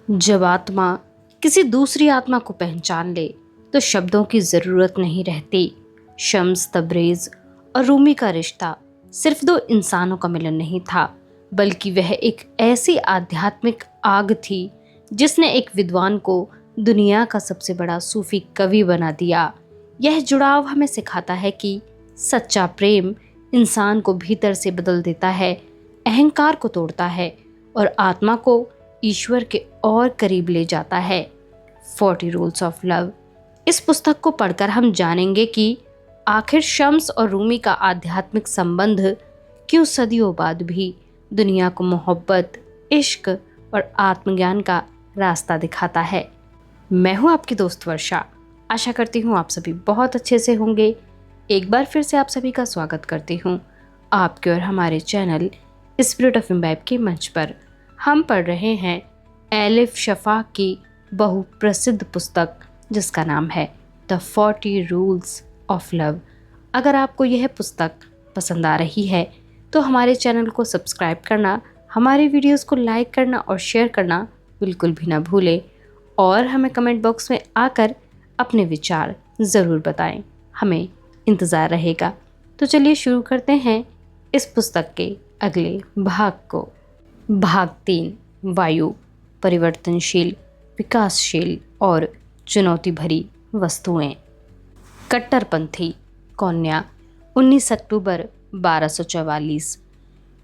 जब आत्मा किसी दूसरी आत्मा को पहचान ले तो शब्दों की ज़रूरत नहीं रहती। शम्स, तबरेज़ और रूमी का रिश्ता सिर्फ दो इंसानों का मिलन नहीं था, बल्कि वह एक ऐसी आध्यात्मिक आग थी जिसने एक विद्वान को दुनिया का सबसे बड़ा सूफी कवि बना दिया। यह जुड़ाव हमें सिखाता है कि सच्चा प्रेम इंसान को भीतर से बदल देता है, अहंकार को तोड़ता है और आत्मा को ईश्वर के और करीब ले जाता है। 40 रूल्स ऑफ लव। इस पुस्तक को पढ़कर हम जानेंगे कि आखिर शम्स और रूमी का आध्यात्मिक संबंध क्यों सदियों बाद भी दुनिया को मोहब्बत, इश्क और आत्मज्ञान का रास्ता दिखाता है। मैं हूँ आपकी दोस्त वर्षा। आशा करती हूँ आप सभी बहुत अच्छे से होंगे। एक बार फिर से आप सभी का स्वागत करती हूँ आपके और हमारे चैनल स्पिरिट ऑफ इम्बाइब के मंच पर। हम पढ़ रहे हैं एलिफ शफा की बहुप्रसिद्ध पुस्तक जिसका नाम है द 40 रूल्स ऑफ लव। अगर आपको यह पुस्तक पसंद आ रही है तो हमारे चैनल को सब्सक्राइब करना, हमारे वीडियोस को लाइक करना और शेयर करना बिल्कुल भी ना भूलें और हमें कमेंट बॉक्स में आकर अपने विचार ज़रूर बताएं। हमें इंतज़ार रहेगा। तो चलिए शुरू करते हैं इस पुस्तक के अगले भाग को। भाग 3। वायु, परिवर्तनशील, विकासशील और चुनौती भरी वस्तुएं। कट्टरपंथी। कौन्या, 19 अक्टूबर 1244।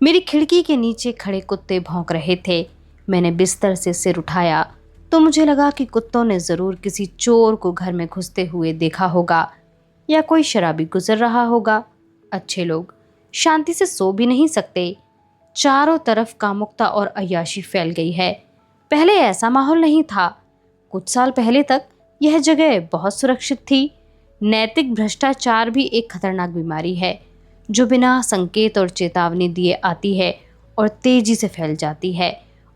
मेरी खिड़की के नीचे खड़े कुत्ते भौंक रहे थे। मैंने बिस्तर से सिर उठाया तो मुझे लगा कि कुत्तों ने ज़रूर किसी चोर को घर में घुसते हुए देखा होगा या कोई शराबी गुजर रहा होगा। अच्छे लोग शांति से सो भी नहीं सकते। चारों तरफ कामुकता और अय्याशी फैल गई है। पहले ऐसा माहौल नहीं था। कुछ साल पहले तक यह जगह बहुत सुरक्षित थी। नैतिक भ्रष्टाचार भी एक खतरनाक बीमारी है जो बिना संकेत और चेतावनी दिए आती है और तेजी से फैल जाती है।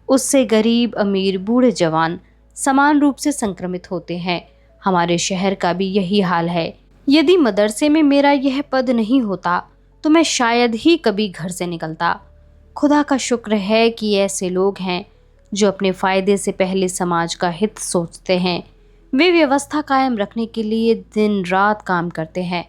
उससे गरीब, अमीर, बूढ़े, जवान समान रूप से संक्रमित होते हैं। हमारे शहर का भी यही हाल है। यदि मदरसे में मेरा यह पद नहीं होता तो मैं शायद ही कभी घर से निकलता। खुदा का शुक्र है कि ऐसे लोग हैं जो अपने फ़ायदे से पहले समाज का हित सोचते हैं। वे व्यवस्था कायम रखने के लिए दिन रात काम करते हैं।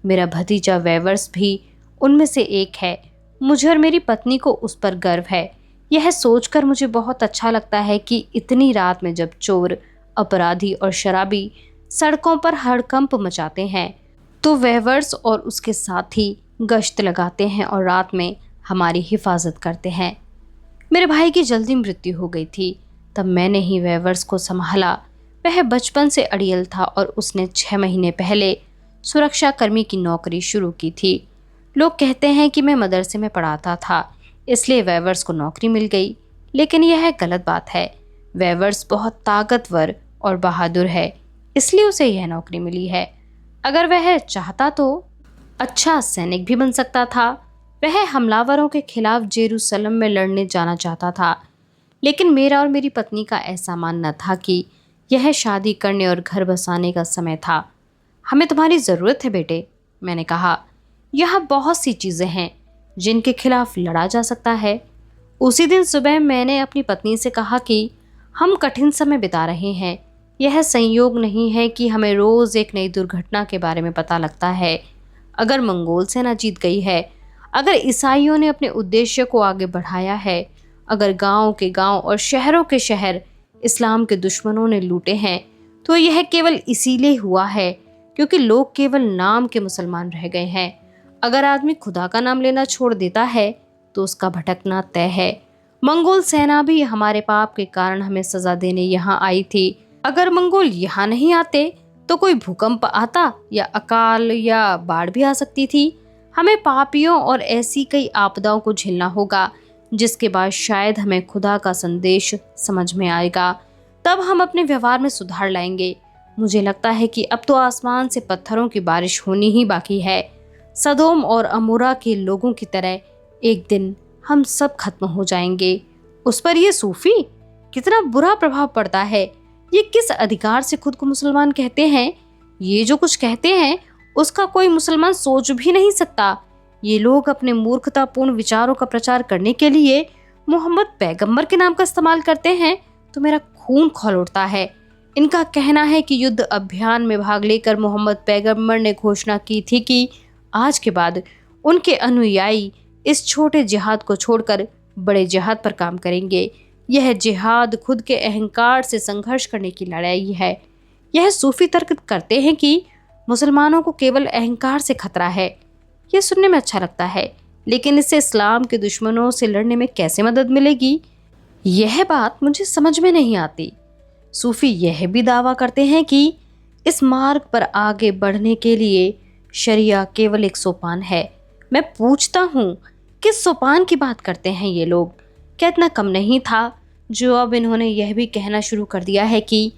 मेरा भतीजा वेवर्स भी उनमें से एक है। मुझे और मेरी पत्नी को उस पर गर्व है। यह सोचकर मुझे बहुत अच्छा लगता है कि इतनी रात में जब चोर, अपराधी और शराबी सड़कों पर हड़कंप मचाते हैं तो वेवर्स और उसके साथी गश्त लगाते हैं और रात में हमारी हिफाजत करते हैं। मेरे भाई की जल्दी मृत्यु हो गई थी, तब मैंने ही वेवर्स को संभाला। वह बचपन से अड़ियल था और उसने 6 महीने पहले सुरक्षा कर्मी की नौकरी शुरू की थी। लोग कहते हैं कि मैं मदरसे में पढ़ाता था इसलिए वेवर्स को नौकरी मिल गई, लेकिन यह गलत बात है। वेवर्स बहुत ताकतवर और बहादुर है इसलिए उसे यह नौकरी मिली है। अगर वह चाहता तो अच्छा सैनिक भी बन सकता था। वह हमलावरों के खिलाफ जेरूसलम में लड़ने जाना चाहता था, लेकिन मेरा और मेरी पत्नी का ऐसा मानना था कि यह शादी करने और घर बसाने का समय था। हमें तुम्हारी ज़रूरत है बेटे, मैंने कहा। यहाँ बहुत सी चीज़ें हैं जिनके खिलाफ लड़ा जा सकता है। उसी दिन सुबह मैंने अपनी पत्नी से कहा कि हम कठिन समय बिता रहे हैं। यह संयोग नहीं है कि हमें रोज़ एक नई दुर्घटना के बारे में पता लगता है। अगर मंगोल सेना जीत गई है, अगर ईसाइयों ने अपने उद्देश्य को आगे बढ़ाया है, अगर गांव के गांव और शहरों के शहर इस्लाम के दुश्मनों ने लूटे हैं, तो यह केवल इसीलिए हुआ है क्योंकि लोग केवल नाम के मुसलमान रह गए हैं। अगर आदमी खुदा का नाम लेना छोड़ देता है तो उसका भटकना तय है। मंगोल सेना भी हमारे पाप के कारण हमें सजा देने यहाँ आई थी। अगर मंगोल यहाँ नहीं आते तो कोई भूकंप आता या अकाल या बाढ़ भी आ सकती थी। हमें पापियों और ऐसी कई आपदाओं को झेलना होगा जिसके बाद शायद हमें खुदा का संदेश समझ में आएगा। तब हम अपने व्यवहार में सुधार लाएंगे। मुझे लगता है कि अब तो आसमान से पत्थरों की बारिश होनी ही बाकी है। सदोम और अमोरा के लोगों की तरह एक दिन हम सब खत्म हो जाएंगे। उस पर ये सूफी कितना बुरा प्रभाव पड़ता है। ये किस अधिकार से खुद को मुसलमान कहते हैं? ये जो कुछ कहते हैं उसका कोई मुसलमान सोच भी नहीं सकता। ये लोग अपने मूर्खतापूर्ण विचारों का प्रचार करने के लिए मोहम्मद पैगंबर के नाम का इस्तेमाल करते हैं तो मेरा खून खौल उठता है। इनका कहना है कि युद्ध अभियान में भाग लेकर मोहम्मद पैगंबर ने घोषणा की थी कि आज के बाद उनके अनुयायी इस छोटे जिहाद को छोड़कर बड़े जिहाद पर काम करेंगे। यह जिहाद खुद के अहंकार से संघर्ष करने की लड़ाई है। यह सूफी तर्क करते हैं कि मुसलमानों को केवल अहंकार से खतरा है। यह सुनने में अच्छा लगता है, लेकिन इससे इस्लाम के दुश्मनों से लड़ने में कैसे मदद मिलेगी, यह बात मुझे समझ में नहीं आती। सूफी यह भी दावा करते हैं कि इस मार्ग पर आगे बढ़ने के लिए शरिया केवल एक सोपान है। मैं पूछता हूँ, किस सोपान की बात करते हैं ये लोग? क्या इतना कम नहीं था जो अब इन्होंने यह भी कहना शुरू कर दिया है कि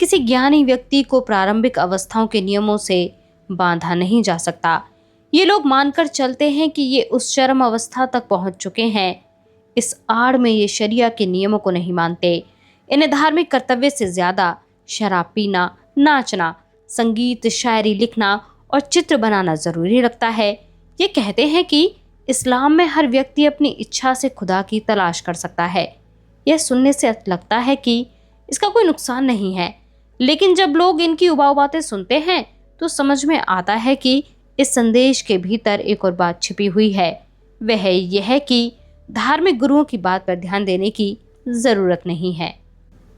किसी ज्ञानी व्यक्ति को प्रारंभिक अवस्थाओं के नियमों से बांधा नहीं जा सकता। ये लोग मानकर चलते हैं कि ये उस चरम अवस्था तक पहुंच चुके हैं। इस आड़ में ये शरिया के नियमों को नहीं मानते। इन्हें धार्मिक कर्तव्य से ज्यादा शराब पीना, नाचना, संगीत, शायरी लिखना और चित्र बनाना जरूरी लगता है। ये कहते हैं कि इस्लाम में हर व्यक्ति अपनी इच्छा से खुदा की तलाश कर सकता है। यह सुनने से लगता है कि इसका कोई नुकसान नहीं है, लेकिन जब लोग इनकी उबाऊ बातें सुनते हैं तो समझ में आता है कि इस संदेश के भीतर एक और बात छिपी हुई है। वह यह है कि धार्मिक गुरुओं की बात पर ध्यान देने की जरूरत नहीं है।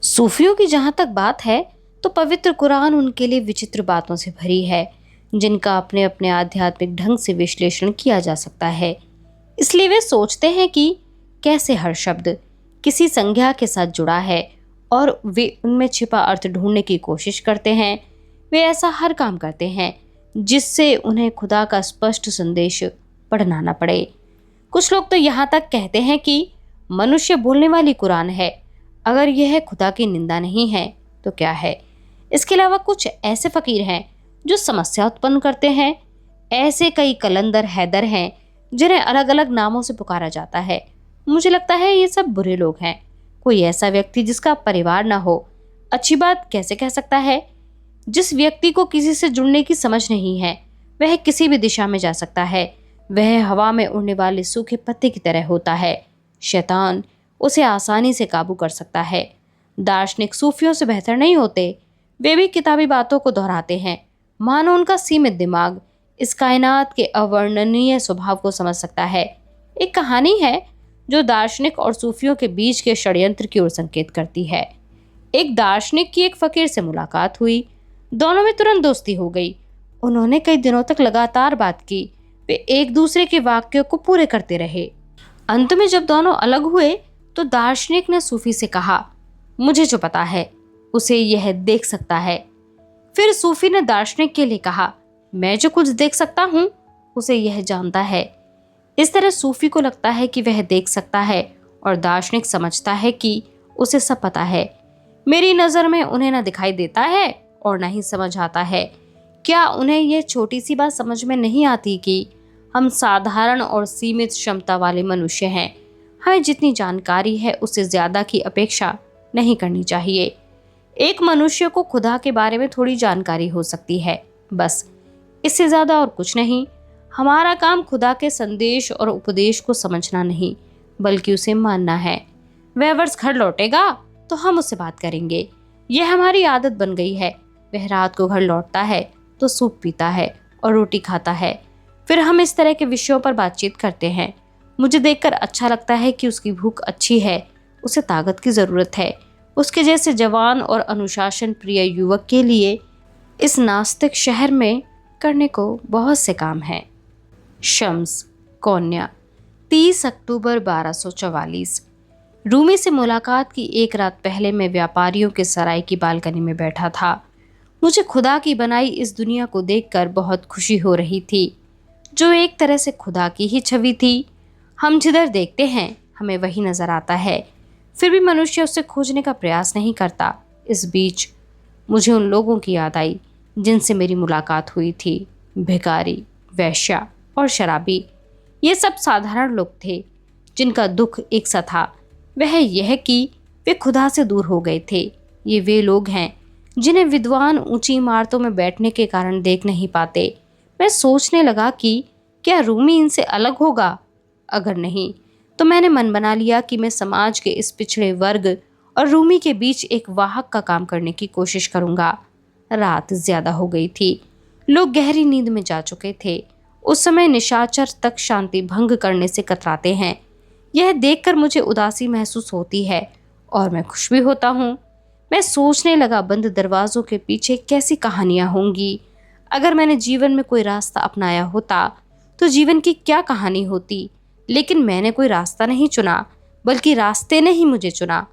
सूफियों की जहाँ तक बात है तो पवित्र कुरान उनके लिए विचित्र बातों से भरी है, जिनका अपने अपने आध्यात्मिक ढंग से विश्लेषण किया जा सकता है। इसलिए वे सोचते हैं कि कैसे हर शब्द किसी संज्ञा के साथ जुड़ा है और वे उनमें छिपा अर्थ ढूंढने की कोशिश करते हैं। वे ऐसा हर काम करते हैं जिससे उन्हें खुदा का स्पष्ट संदेश पढ़ना न पड़े। कुछ लोग तो यहाँ तक कहते हैं कि मनुष्य बोलने वाली कुरान है। अगर यह खुदा की निंदा नहीं है तो क्या है? इसके अलावा कुछ ऐसे फकीर हैं जो समस्या उत्पन्न करते हैं। ऐसे कई कलंदर हैदर हैं जिन्हें अलग अलग नामों से पुकारा जाता है। मुझे लगता है ये सब बुरे लोग हैं। कोई ऐसा व्यक्ति जिसका परिवार ना हो अच्छी बात कैसे कह सकता है? जिस व्यक्ति को किसी से जुड़ने की समझ नहीं है वह किसी भी दिशा में जा सकता है। वह हवा में उड़ने वाले सूखे पत्ते की तरह होता है। शैतान उसे आसानी से काबू कर सकता है। दार्शनिक सूफियों से बेहतर नहीं होते। वे भी किताबी बातों को दोहराते हैं, मानो उनका सीमित दिमाग इस कायनात के अवर्णनीय स्वभाव को समझ सकता है। एक कहानी है जो दार्शनिक और सूफियों के बीच के षड्यंत्र की ओर संकेत करती है। एक दार्शनिक की एक फकीर से मुलाकात हुई। दोनों में तुरंत दोस्ती हो गई। उन्होंने कई दिनों तक लगातार बात की। वे एक दूसरे के वाक्यों को पूरे करते रहे। अंत में जब दोनों अलग हुए तो दार्शनिक ने सूफी से कहा, मुझे जो पता है उसे यह देख सकता है। फिर सूफी ने दार्शनिक के लिए कहा, मैं जो कुछ देख सकता हूँ उसे यह जानता है। इस तरह सूफी को लगता है कि वह देख सकता है और दार्शनिक समझता है कि उसे सब पता है। मेरी नज़र में उन्हें न दिखाई देता है और न ही समझ आता है। क्या उन्हें यह छोटी सी बात समझ में नहीं आती कि हम साधारण और सीमित क्षमता वाले मनुष्य हैं? हमें जितनी जानकारी है उससे ज़्यादा की अपेक्षा नहीं करनी चाहिए। एक मनुष्य को खुदा के बारे में थोड़ी जानकारी हो सकती है, बस, इससे ज़्यादा और कुछ नहीं। हमारा काम खुदा के संदेश और उपदेश को समझना नहीं बल्कि उसे मानना है। वह वर्ष घर लौटेगा तो हम उससे बात करेंगे। यह हमारी आदत बन गई है। वह रात को घर लौटता है तो सूप पीता है और रोटी खाता है। फिर हम इस तरह के विषयों पर बातचीत करते हैं। मुझे देखकर अच्छा लगता है कि उसकी भूख अच्छी है, उसे ताकत की ज़रूरत है। उसके जैसे जवान और अनुशासन प्रिय युवक के लिए इस नास्तिक शहर में करने को बहुत से काम हैं। शम्स, कोन्या, 30 अक्टूबर 1244। रूमी से मुलाकात की एक रात पहले मैं व्यापारियों के सराय की बालकनी में बैठा था। मुझे खुदा की बनाई इस दुनिया को देखकर बहुत खुशी हो रही थी, जो एक तरह से खुदा की ही छवि थी। हम जिधर देखते हैं हमें वही नज़र आता है, फिर भी मनुष्य उसे खोजने का प्रयास नहीं करता। इस बीच मुझे उन लोगों की याद आई जिनसे मेरी मुलाकात हुई थी। भिखारी, वेश्या और शराबी, ये सब साधारण लोग थे जिनका दुख एक सा था, वह यह कि वे खुदा से दूर हो गए थे। ये वे लोग हैं जिन्हें विद्वान ऊंची इमारतों में बैठने के कारण देख नहीं पाते। मैं सोचने लगा कि क्या रूमी इनसे अलग होगा? अगर नहीं तो मैंने मन बना लिया कि मैं समाज के इस पिछड़े वर्ग और रूमी के बीच एक वाहक का काम करने की कोशिश करूंगा। रात ज्यादा हो गई थी, लोग गहरी नींद में जा चुके थे। उस समय निशाचर तक शांति भंग करने से कतराते हैं। यह देखकर मुझे उदासी महसूस होती है और मैं खुश भी होता हूँ। मैं सोचने लगा, बंद दरवाजों के पीछे कैसी कहानियां होंगी। अगर मैंने जीवन में कोई रास्ता अपनाया होता तो जीवन की क्या कहानी होती। लेकिन मैंने कोई रास्ता नहीं चुना, बल्कि रास्ते ने ही मुझे चुना।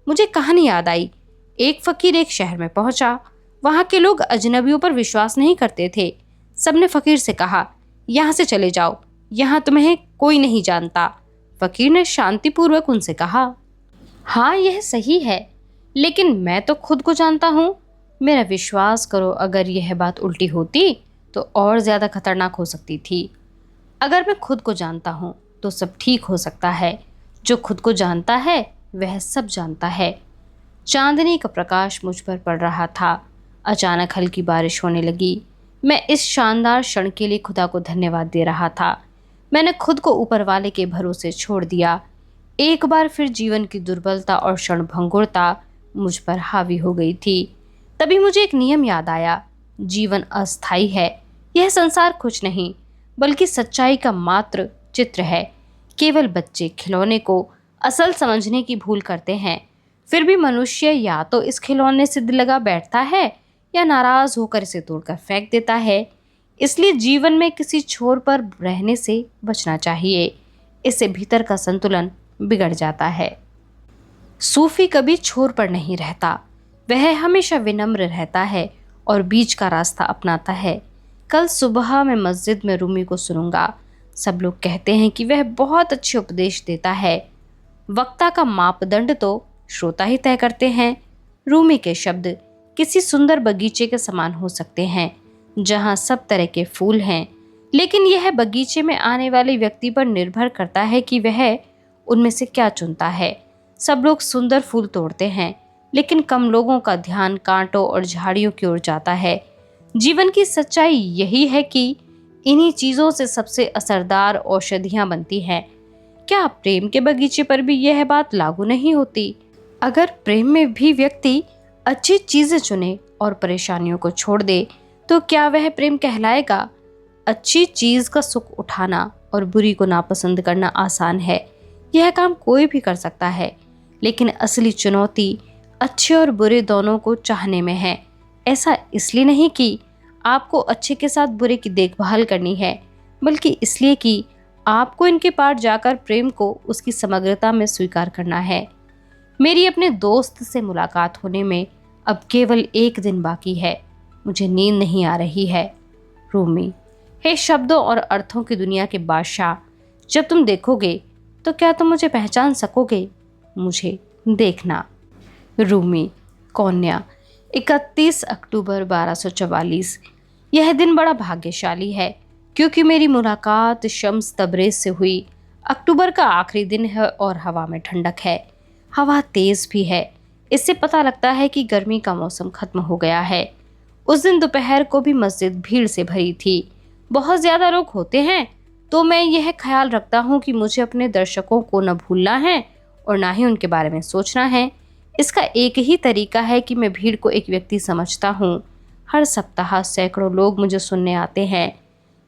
मुझे कहानी याद आई। एक फकीर एक शहर में पहुंचा। वहां के लोग अजनबियों पर विश्वास नहीं करते थे। सबने फकीर से कहा, यहाँ से चले जाओ, यहाँ तुम्हें कोई नहीं जानता। फकीर ने शांतिपूर्वक उनसे कहा, हाँ यह सही है, लेकिन मैं तो खुद को जानता हूँ। मेरा विश्वास करो, अगर यह बात उल्टी होती तो और ज्यादा खतरनाक हो सकती थी। अगर मैं खुद को जानता हूँ तो सब ठीक हो सकता है। जो खुद को जानता है वह सब जानता है। चांदनी का प्रकाश मुझ पर पड़ रहा था। अचानक हल्की बारिश होने लगी। मैं इस शानदार क्षण के लिए खुदा को धन्यवाद दे रहा था। मैंने खुद को ऊपर वाले के भरोसे छोड़ दिया। एक बार फिर जीवन की दुर्बलता और क्षणभंगुरता मुझ पर हावी हो गई थी। तभी मुझे एक नियम याद आया, जीवन अस्थायी है। यह संसार कुछ नहीं बल्कि सच्चाई का मात्र चित्र है। केवल बच्चे खिलौने को असल समझने की भूल करते हैं। फिर भी मनुष्य या तो इस खिलौने से दिल लगा बैठता है या नाराज होकर इसे तोड़कर फेंक देता है। इसलिए जीवन में किसी छोर पर रहने से बचना चाहिए। इससे भीतर का संतुलन बिगड़ जाता है। सूफी कभी छोर पर नहीं रहता, वह हमेशा विनम्र रहता है और बीच का रास्ता अपनाता है। कल सुबह मैं मस्जिद में रूमी को सुनूंगा। सब लोग कहते हैं कि वह बहुत अच्छे उपदेश देता है। वक्ता का मापदंड तो श्रोता ही तय करते हैं। रूमी के शब्द किसी सुंदर बगीचे के समान हो सकते हैं, जहां सब तरह के फूल हैं, लेकिन यह बगीचे में आने वाले व्यक्ति पर निर्भर करता है कि वह उनमें से क्या चुनता है। सब लोग सुंदर फूल तोड़ते हैं, लेकिन कम लोगों का ध्यान कांटों और झाड़ियों की ओर जाता है। जीवन की सच्चाई यही है कि इन्हीं चीजों से सबसे असरदार औषधियां बनती हैं। क्या प्रेम के बगीचे पर भी यह बात लागू नहीं होती? अगर प्रेम में भी व्यक्ति अच्छी चीजें चुने और परेशानियों को छोड़ दे तो क्या वह प्रेम कहलाएगा? अच्छी चीज का सुख उठाना और बुरी को नापसंद करना आसान है, यह काम कोई भी कर सकता है। लेकिन असली चुनौती अच्छे और बुरे दोनों को चाहने में है। ऐसा इसलिए नहीं कि आपको अच्छे के साथ बुरे की देखभाल करनी है, बल्कि इसलिए कि आपको इनके पार जाकर प्रेम को उसकी समग्रता में स्वीकार करना है। मेरी अपने दोस्त से मुलाकात होने में अब केवल एक दिन बाकी है। मुझे नींद नहीं आ रही है। रूमी, हे शब्दों और अर्थों की दुनिया के बादशाह, जब तुम देखोगे तो क्या तुम मुझे पहचान सकोगे? मुझे देखना। रूमी, कौन्या, 31 अक्टूबर 1244। यह दिन बड़ा भाग्यशाली है क्योंकि मेरी मुलाकात शम्स तबरेज से हुई। अक्टूबर का आखिरी दिन है और हवा में ठंडक है। हवा तेज भी है। इससे पता लगता है कि गर्मी का मौसम खत्म हो गया है। उस दिन दोपहर को भी मस्जिद भीड़ से भरी थी। बहुत ज्यादा लोग होते हैं तो मैं यह ख्याल रखता हूँ कि मुझे अपने दर्शकों को न भूलना है और ना ही उनके बारे में सोचना है। इसका एक ही तरीका है कि मैं भीड़ को एक व्यक्ति समझता हूँ। हर सप्ताह सैकड़ों लोग मुझे सुनने आते हैं,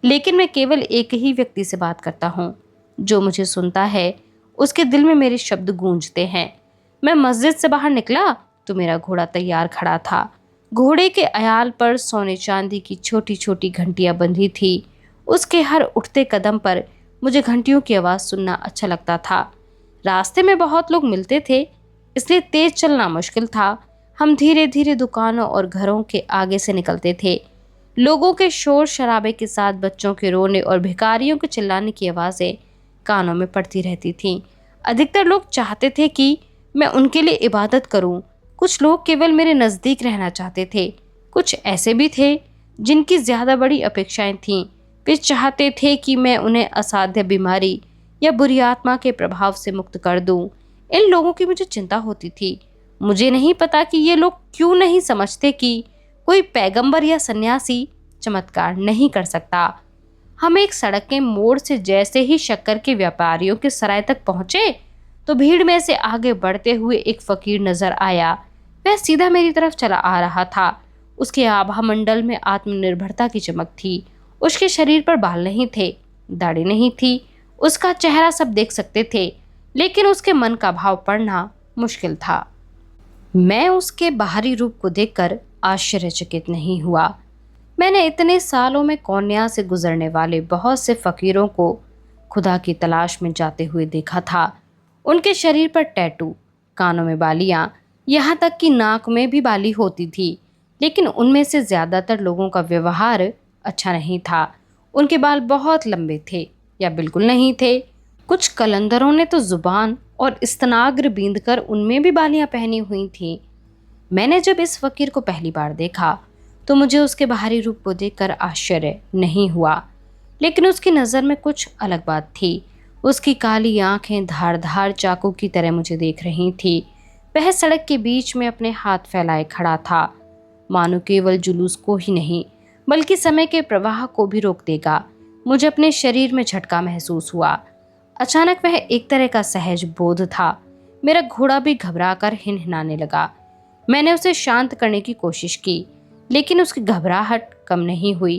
लेकिन मैं केवल एक ही व्यक्ति से बात करता हूँ। जो मुझे सुनता है उसके दिल में मेरे शब्द गूंजते हैं। मैं मस्जिद से बाहर निकला तो मेरा घोड़ा तैयार खड़ा था। घोड़े के अयाल पर सोने चांदी की छोटी छोटी घंटियां बंधी थी। उसके हर उठते कदम पर मुझे घंटियों की आवाज़ सुनना अच्छा लगता था। रास्ते में बहुत लोग मिलते थे, इसलिए तेज चलना मुश्किल था। हम धीरे धीरे दुकानों और घरों के आगे से निकलते थे। लोगों के शोर शराबे के साथ बच्चों के रोने और भिखारियों के चिल्लाने की आवाज़ें कानों में पड़ती रहती थीं। अधिकतर लोग चाहते थे कि मैं उनके लिए इबादत करूं। कुछ लोग केवल मेरे नज़दीक रहना चाहते थे। कुछ ऐसे भी थे जिनकी ज़्यादा बड़ी अपेक्षाएं थीं। वे चाहते थे कि मैं उन्हें असाध्य बीमारी या बुरी आत्मा के प्रभाव से मुक्त कर दूं। इन लोगों की मुझे चिंता होती थी। मुझे नहीं पता कि ये लोग क्यों नहीं समझते कि कोई पैगंबर या सन्यासी चमत्कार नहीं कर सकता। हम एक सड़क के मोड़ से जैसे ही शक्कर के व्यापारियों के सराय तक पहुंचे तो भीड़ में से आगे बढ़ते हुए एक फकीर नजर आया। वह सीधा मेरी तरफ चला आ रहा था। उसके आभा मंडल में आत्मनिर्भरता की चमक थी। उसके शरीर पर बाल नहीं थे, दाढ़ी नहीं थी। उसका चेहरा सब देख सकते थे, लेकिन उसके मन का भाव पढ़ना मुश्किल था। मैं उसके बाहरी रूप को देखकर आश्चर्यचकित नहीं हुआ। मैंने इतने सालों में कौन्या से गुजरने वाले बहुत से फकीरों को खुदा की तलाश में जाते हुए देखा था। उनके शरीर पर टैटू, कानों में बालियां, यहाँ तक कि नाक में भी बाली होती थी, लेकिन उनमें से ज़्यादातर लोगों का व्यवहार अच्छा नहीं था। उनके बाल बहुत लंबे थे या बिल्कुल नहीं थे। कुछ कलंदरों ने तो जुबान और स्तनाग्र बींद कर उनमें भी बालियां पहनी हुई थीं। मैंने जब इस फकीर को पहली बार देखा तो मुझे उसके बाहरी रूप को देखकर आश्चर्य नहीं हुआ, लेकिन उसकी नज़र में कुछ अलग बात थी। उसकी काली आंखें धारदार चाकू की तरह मुझे देख रही थी। वह सड़क के बीच में अपने हाथ फैलाए खड़ा था, मानो केवल जुलूस को ही नहीं बल्कि समय के प्रवाह को भी रोक देगा। मुझे अपने शरीर में झटका महसूस हुआ। अचानक वह एक तरह का सहज बोध था। मेरा घोड़ा भी घबराकर हिनहिनाने लगा। मैंने उसे शांत करने की कोशिश की, लेकिन उसकी घबराहट कम नहीं हुई।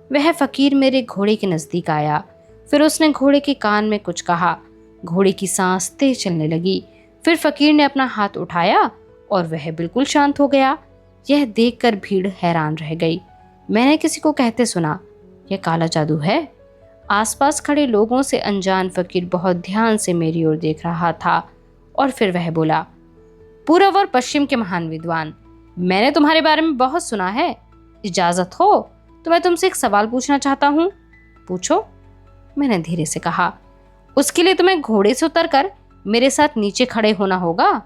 वह फकीर मेरे घोड़े के नज़दीक आया। फिर उसने घोड़े के कान में कुछ कहा। घोड़े की सांस तेज चलने लगी। फिर फकीर ने अपना हाथ उठाया और वह बिल्कुल शांत हो गया। यह देखकर भीड़ हैरान रह गई। मैंने किसी को कहते सुना, यह काला जादू है। आसपास खड़े लोगों से अनजान फकीर बहुत ध्यान से मेरी ओर देख रहा था और फिर वह बोला, पूर्व और पश्चिम के महान विद्वान, मैंने तुम्हारे बारे में बहुत सुना है। इजाजत हो तो मैं तुमसे एक सवाल पूछना चाहता हूँ। पूछो, मैंने धीरे से कहा। उसके लिए तुम्हें घोड़े से उतरकर मेरे साथ नीचे खड़े होना होगा।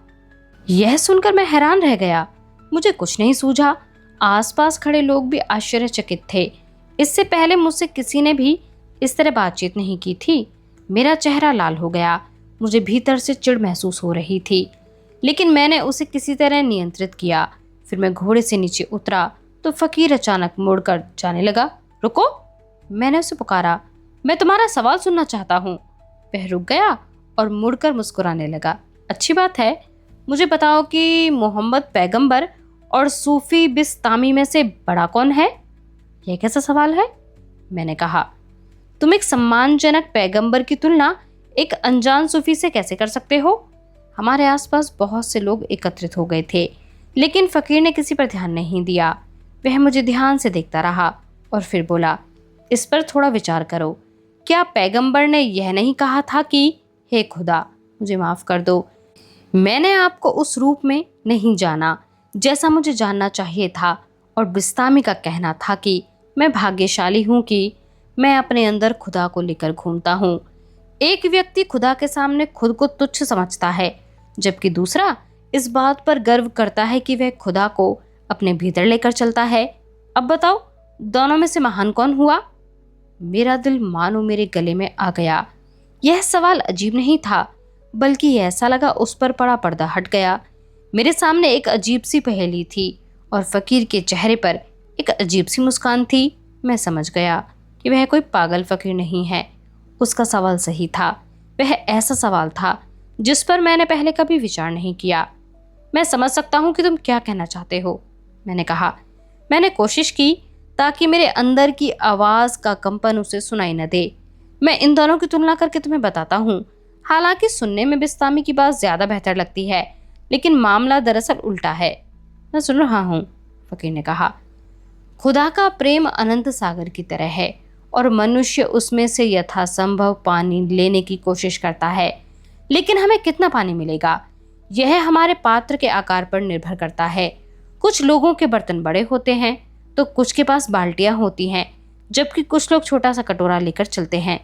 यह सुनकर मैं हैरान रह गया। मुझे कुछ नहीं सूझा। आसपास खड़े लोग भी आश्चर्यचकित थे। इससे पहले मुझसे किसी ने भी इस तरह बातचीत नहीं की थी। मेरा चेहरा लाल हो गया। मुझे भीतर से चिढ़ महसूस हो रही थी, लेकिन मैंने उसे किसी तरह नियंत्रित किया। फिर मैं घोड़े से नीचे उतरा तो फकीर अचानक मुड़कर जाने लगा। रुको, मैंने उसे पुकारा, मैं तुम्हारा सवाल सुनना चाहता हूँ। वह रुक गया और मुड़कर मुस्कुराने लगा। अच्छी बात है, मुझे बताओ कि मोहम्मद पैगंबर और सूफी बिस्तामी में से बड़ा कौन है? यह कैसा सवाल है? मैंने कहा, तुम एक सम्मानजनक पैगंबर की तुलना एक अनजान सूफी से कैसे कर सकते हो? हमारे आसपास बहुत से लोग एकत्रित हो गए थे, लेकिन फकीर ने किसी पर ध्यान नहीं दिया। वह मुझे ध्यान से देखता रहा और फिर बोला, इस पर थोड़ा विचार करो। क्या पैगंबर ने यह नहीं कहा था कि हे खुदा, मुझे माफ कर दो, मैंने आपको उस रूप में नहीं जाना जैसा मुझे जानना चाहिए था। और बिस्तामी का कहना था कि मैं भाग्यशाली हूँ कि मैं अपने अंदर खुदा को लेकर घूमता हूँ। एक व्यक्ति खुदा के सामने खुद को तुच्छ समझता है, जबकि दूसरा इस बात पर गर्व करता है कि वह खुदा को अपने भीतर लेकर चलता है। अब बताओ, दोनों में से महान कौन हुआ? मेरा दिल मानो मेरे गले में आ गया। यह सवाल अजीब नहीं था, बल्कि ऐसा लगा उस पर पड़ा पर्दा हट गया। मेरे सामने एक अजीब सी पहेली थी और फकीर के चेहरे पर एक अजीब सी मुस्कान थी। मैं समझ गया कि वह कोई पागल फकीर नहीं है। उसका सवाल सही था। वह ऐसा सवाल था जिस पर मैंने पहले कभी विचार नहीं किया। मैं समझ सकता हूँ कि तुम क्या कहना चाहते हो, मैंने कहा। मैंने कोशिश की ताकि मेरे अंदर की आवाज़ का कंपन उसे सुनाई न दे। मैं इन दोनों की तुलना करके तुम्हें बताता हूँ। हालांकि सुनने में बिस्तामी की बात ज़्यादा बेहतर लगती है, लेकिन मामला दरअसल उल्टा है। मैं सुन रहा हूँ, फकीर ने कहा। खुदा का प्रेम अनंत सागर की तरह है और मनुष्य उसमें से यथासंभव पानी लेने की कोशिश करता है, लेकिन हमें कितना पानी मिलेगा यह हमारे पात्र के आकार पर निर्भर करता है। कुछ लोगों के बर्तन बड़े होते हैं तो कुछ के पास बाल्टियां होती हैं, जबकि कुछ लोग छोटा सा कटोरा लेकर चलते हैं।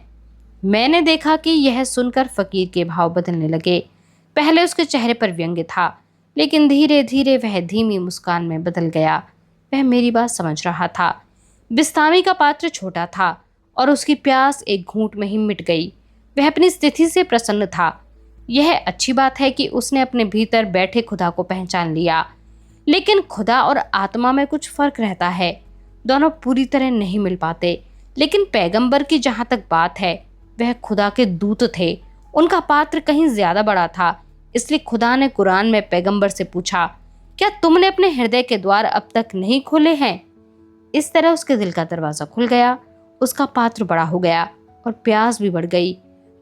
मैंने देखा कि यह सुनकर फकीर के भाव बदलने लगे। पहले उसके चेहरे पर व्यंग्य था, लेकिन धीरे धीरे वह धीमी मुस्कान में बदल गया। वह मेरी बात समझ रहा था। बिस्तामी का पात्र छोटा था और उसकी प्यास एक घूंट में ही मिट गई। वह अपनी स्थिति से प्रसन्न था। यह अच्छी बात है कि उसने अपने भीतर बैठे खुदा को पहचान लिया, लेकिन खुदा और आत्मा में कुछ फर्क रहता है। दोनों पूरी तरह नहीं मिल पाते। लेकिन पैगंबर की जहाँ तक बात है, वह खुदा के दूत थे। उनका पात्र कहीं ज्यादा बड़ा था, इसलिए खुदा ने कुरान में पैगंबर से पूछा, क्या तुमने अपने हृदय के द्वार अब तक नहीं खोले हैं? इस तरह उसके दिल का दरवाजा खुल गया, उसका पात्र बड़ा हो गया और प्यास भी बढ़ गई।